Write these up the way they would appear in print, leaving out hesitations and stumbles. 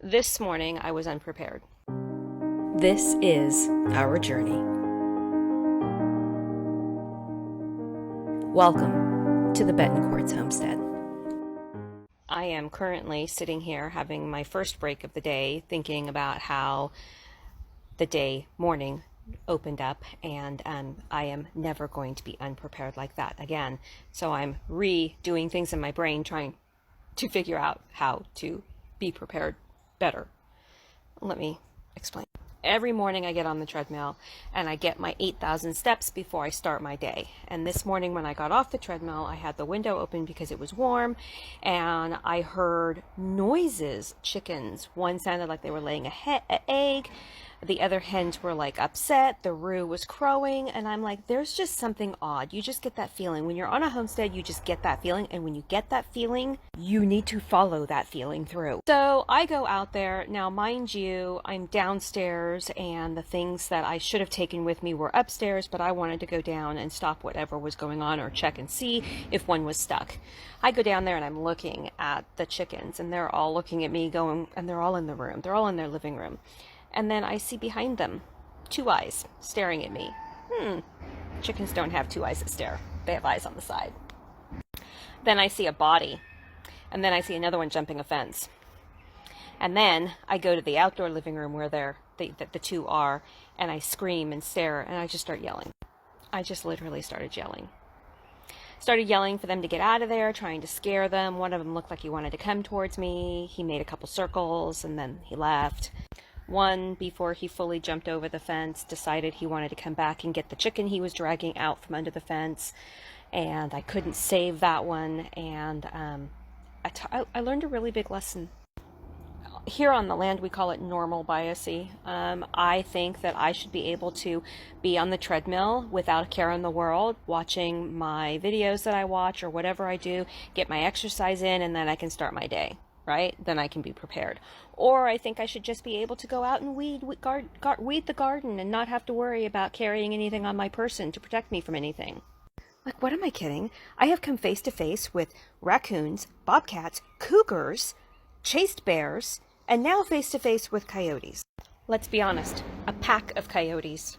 This morning I was unprepared. This is our journey. Welcome to the Betancourt's Homestead. I am currently sitting here having my first break of the day, thinking about how the morning opened up, and I am never going to be unprepared like that again. So I'm redoing things in my brain, trying to figure out how to be prepared better. Let me explain. Every morning I get on the treadmill and I get my 8,000 steps before I start my day. And this morning when I got off the treadmill, I had the window open because it was warm, and I heard noises. Chickens. One sounded like they were laying an egg. The other hens were like upset. The roo was crowing, and I'm like, there's just something odd. You just get that feeling. When you're on a homestead, you just get that feeling, and when you get that feeling, you need to follow that feeling through. So I go out there. Now, mind you, I'm downstairs, and the things that I should have taken with me were upstairs, but I wanted to go down and stop whatever was going on or check and see if one was stuck. I go down there and I'm looking at the chickens, and they're all looking at me going, and they're all in the room. They're all in their living room. And then I see behind them 2 eyes staring at me. Chickens don't have 2 eyes that stare. They have eyes on the side. Then I see a body. And then I see another one jumping a fence. And then I go to the outdoor living room where the 2 are, and I scream and stare, and I just start yelling. I just literally started yelling. Started yelling for them to get out of there, trying to scare them. One of them looked like he wanted to come towards me. He made a couple circles, and then he left. One, before he fully jumped over the fence, decided he wanted to come back and get the chicken he was dragging out from under the fence, and I couldn't save that one, and I learned a really big lesson. Here on the land, we call it normal biasy. I think that I should be able to be on the treadmill without a care in the world, watching my videos that I watch or whatever I do, get my exercise in, and then I can start my day. Right? Then I can be prepared. Or I think I should just be able to go out and weed the garden and not have to worry about carrying anything on my person to protect me from anything. Like, what am I kidding? I have come face to face with raccoons, bobcats, cougars, chased bears, and now face to face with coyotes. Let's be honest, a pack of coyotes.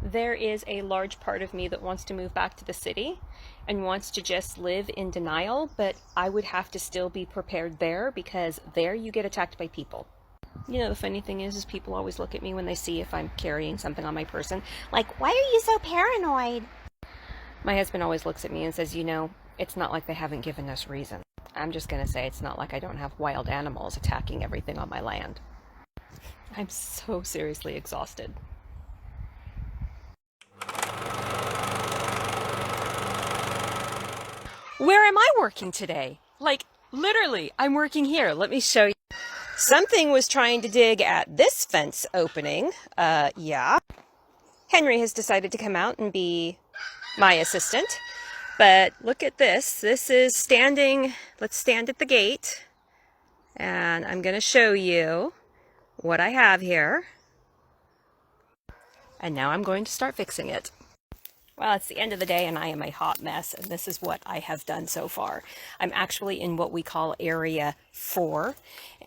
There is a large part of me that wants to move back to the city and wants to just live in denial, but I would have to still be prepared there, because there you get attacked by people. You know, the funny thing is people always look at me when they see if I'm carrying something on my person, like, why are you so paranoid? My husband always looks at me and says, you know, it's not like they haven't given us reason. I'm just going to say it's not like I don't have wild animals attacking everything on my land. I'm so seriously exhausted. Where am I working today? Like, literally, I'm working here. Let me show you. Something was trying to dig at this fence opening. Yeah. Henry has decided to come out and be my assistant. But look at this. This is standing. Let's stand at the gate. And I'm going to show you what I have here. And now I'm going to start fixing it. Well, it's the end of the day and I am a hot mess, and this is what I have done so far. I'm actually in what we call Area 4,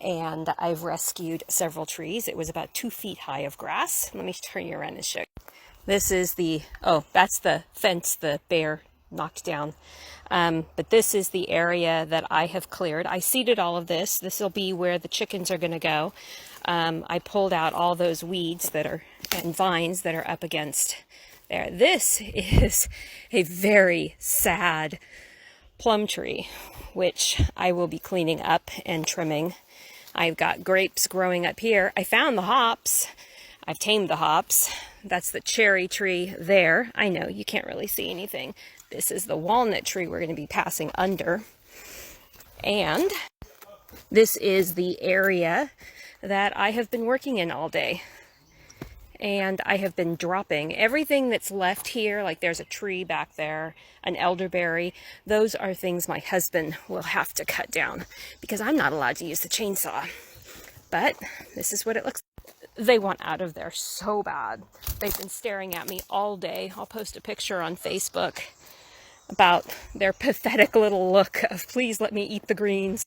and I've rescued several trees. It was about 2 feet high of grass. Let me turn you around and show you. This is that's the fence the bear knocked down. But this is the area that I have cleared. I seeded all of this. This will be where the chickens are going to go. I pulled out all those weeds and vines that are up against there. This is a very sad plum tree, which I will be cleaning up and trimming. I've got grapes growing up here. I found the hops. I've tamed the hops. That's the cherry tree there. I know you can't really see anything. This is the walnut tree we're going to be passing under. And this is the area that I have been working in all day. And I have been dropping everything that's left here. Like, there's a tree back there, an elderberry. Those are things my husband will have to cut down because I'm not allowed to use the chainsaw. But this is what it looks like. They want out of there so bad. They've been staring at me all day. I'll post a picture on Facebook about their pathetic little look of, please let me eat the greens.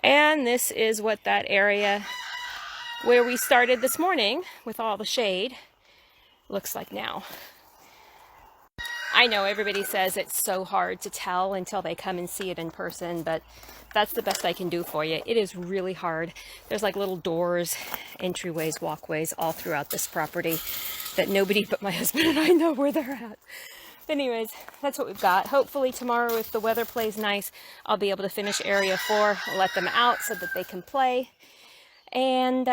And this is what that area where we started this morning with all the shade looks like now. I know everybody says it's so hard to tell until they come and see it in person, but that's the best I can do for you. It is really hard. There's like little doors, entryways, walkways all throughout this property that nobody but my husband and I know where they're at. Anyways, that's what we've got. Hopefully tomorrow, if the weather plays nice, I'll be able to finish area 4, let them out so that they can play. And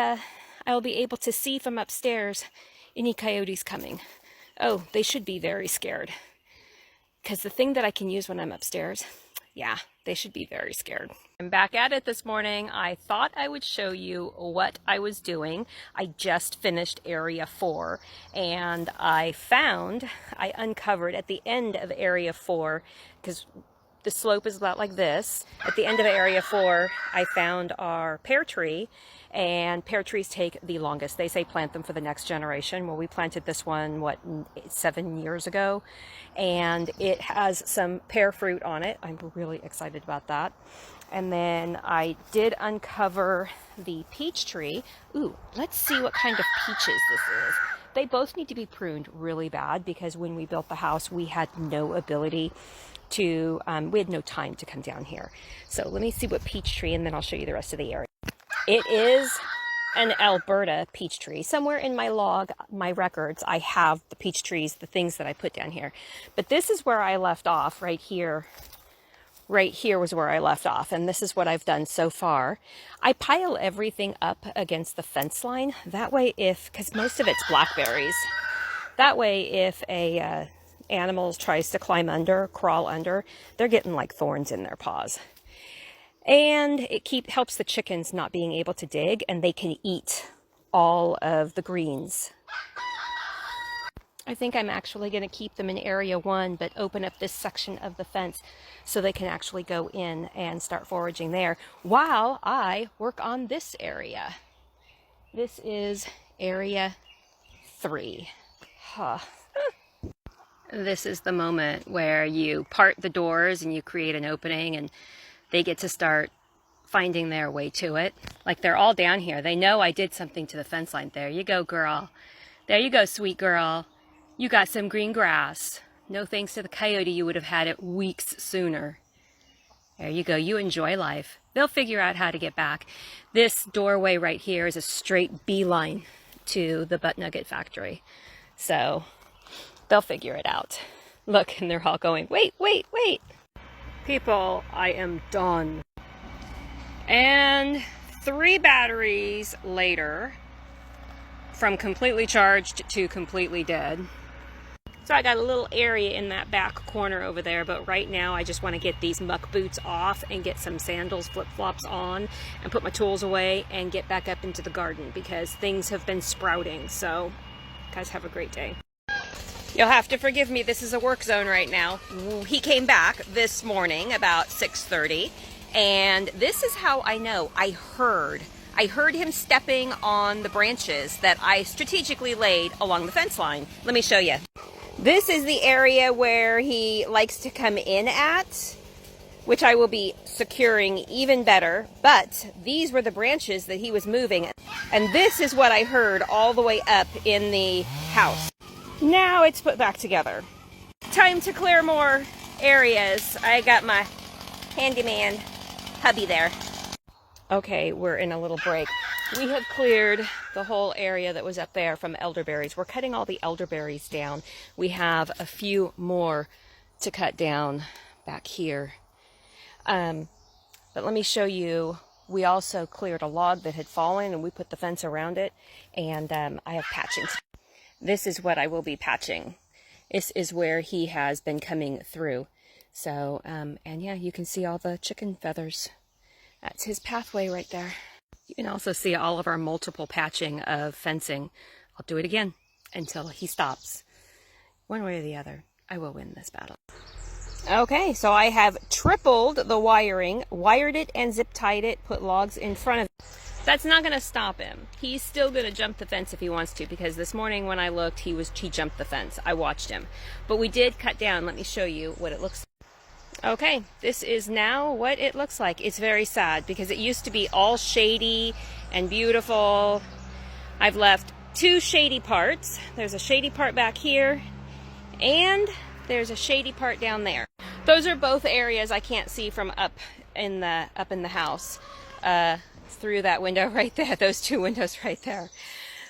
I'll be able to see from upstairs any coyotes coming. Oh, they should be very scared. Because the thing that I can use when I'm upstairs, yeah, they should be very scared. I'm back at it this morning. I thought I would show you what I was doing. I just finished area 4 and I uncovered at the end of area 4, because the slope is about like this. At the end of area 4, I found our pear tree, and pear trees take the longest. They say plant them for the next generation. Well, we planted this one, 7 years ago, and it has some pear fruit on it. I'm really excited about that. And then I did uncover the peach tree. Ooh, let's see what kind of peaches this is. They both need to be pruned really bad because when we built the house, we had no ability to, we had no time to come down here. So let me see what peach tree, and then I'll show you the rest of the area. It is an Alberta peach tree. Somewhere in my log, my records, I have the peach trees, the things that I put down here. But this is where I left off, right here. Right here was where I left off, and this is what I've done so far. I pile everything up against the fence line. That way because most of it's blackberries, that way if a animal tries to crawl under, they're getting like thorns in their paws. And it helps the chickens not being able to dig, and they can eat all of the greens. I think I'm actually going to keep them in area 1, but open up this section of the fence so they can actually go in and start foraging there while I work on this area. This is area 3. Huh. This is the moment where you part the doors and you create an opening, and they get to start finding their way to it. Like, they're all down here. They know I did something to the fence line. There you go, girl. There you go, sweet girl. You got some green grass. No thanks to the coyote, you would have had it weeks sooner. There you go. You enjoy life. They'll figure out how to get back. This doorway right here is a straight beeline to the butt nugget factory. So they'll figure it out. Look, and they're all going, wait, wait, wait. People, I am done. And 3 batteries later, from completely charged to completely dead. So I got a little area in that back corner over there, but right now I just want to get these muck boots off and get some sandals, flip-flops on, and put my tools away and get back up into the garden because things have been sprouting. So, guys, have a great day. You'll have to forgive me, this is a work zone right now. He came back this morning about 6:30, and this is how I know. I heard him stepping on the branches that I strategically laid along the fence line. Let me show you. This is the area where he likes to come in at, which I will be securing even better. But these were the branches that he was moving. And this is what I heard all the way up in the house. Now it's put back together. Time to clear more areas. I got my handyman hubby there. Okay, we're in a little break. We have cleared the whole area that was up there from elderberries. We're cutting all the elderberries down. We have a few more to cut down back here. But let me show you, we also cleared a log that had fallen and we put the fence around it. And I have patching. This is what I will be patching. This is where he has been coming through. So, and yeah, you can see all the chicken feathers. That's his pathway right there. You can also see all of our multiple patching of fencing. I'll do it again until he stops. One way or the other, I will win this battle. Okay, so I have tripled the wiring, wired it and zip tied it, put logs in front of it. That's not going to stop him. He's still going to jump the fence if he wants to, because this morning when I looked, he jumped the fence. I watched him. But we did cut down. Let me show you what it looks like. Okay, this is now what it looks like. It's very sad because it used to be all shady and beautiful, I've left 2 shady parts. There's a shady part back here, and there's a shady part down there. Those are both areas I can't see from up in the house, through that window right there, those 2 windows right there.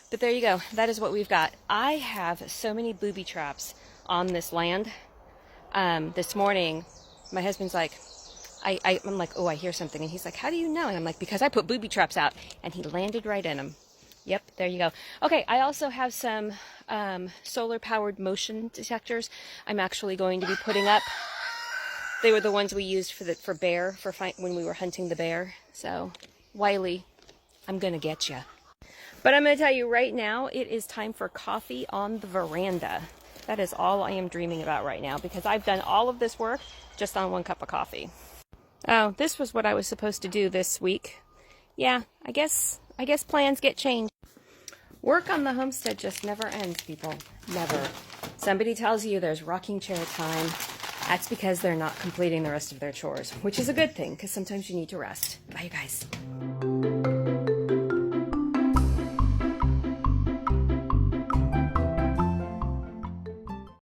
But there you go. That is what we've got. I have so many booby traps on this land. This morning, my husband's like, I'm like, oh, I hear something. And he's like, how do you know? And I'm like, because I put booby traps out. And he landed right in them. Yep, there you go. Okay, I also have some solar-powered motion detectors I'm actually going to be putting up. They were the ones we used for bear, when we were hunting the bear. So, Wiley, I'm going to get you. But I'm going to tell you right now, it is time for coffee on the veranda. That is all I am dreaming about right now, because I've done all of this work just on 1 cup of coffee. Oh, this was what I was supposed to do this week. Yeah, I guess plans get changed. Work on the homestead just never ends, people. Never. Somebody tells you there's rocking chair time. That's because they're not completing the rest of their chores, which is a good thing, because sometimes you need to rest. Bye, you guys.